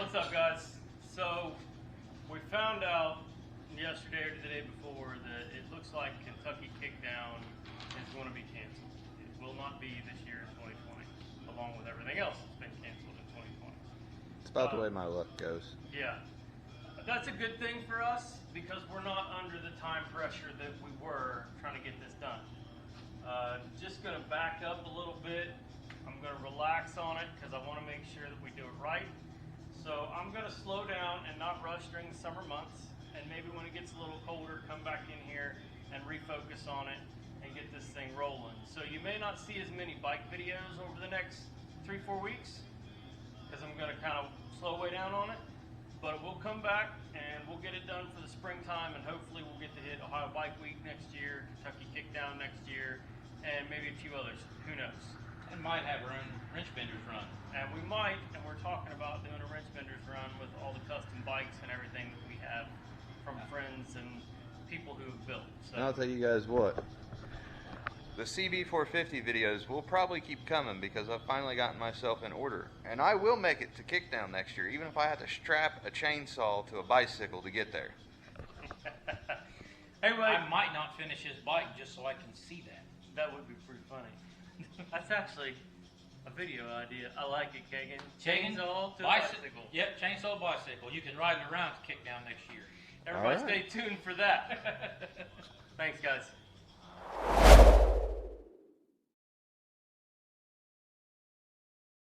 What's up, guys? So we found out yesterday or the day before that it looks like Kentucky Kickdown is going to be canceled. It will not be this year in 2020, along with everything else that's been canceled in 2020. It's about the way my luck goes. Yeah. That's a good thing for us because we're not under the time pressure that we were trying to get this done. Just going to back up a little bit. I'm going to relax on it because I want to make sure that we do it right. So I'm going to slow down and not rush during the summer months, and maybe when it gets a little colder, come back in here and refocus on it and get this thing rolling. So you may not see as many bike videos over the next 3-4 weeks because I'm going to kind of slow way down on it. But we'll come back and we'll get it done for the springtime, and hopefully we'll get to hit Ohio Bike Week next year, Kentucky Kickdown next year, and maybe a few others. Who knows? And might have our own wrench benders run. And we might, and we're talking about doing a wrench benders run with all the custom bikes and everything that we have from friends and people who have built. So. And I'll tell you guys what. The CB450 videos will probably keep coming because I've finally gotten myself in order. And I will make it to Kickdown next year, even if I have to strap a chainsaw to a bicycle to get there. Anyway, I might not finish his bike just so I can see that. That would be pretty funny. That's actually a video idea. I like it, Kegan. Kegan, Chainsaw to a bicycle. Yep, chainsaw bicycle. You can ride it around to Kickdown next year. Everybody All right. stay tuned for that. Thanks, guys.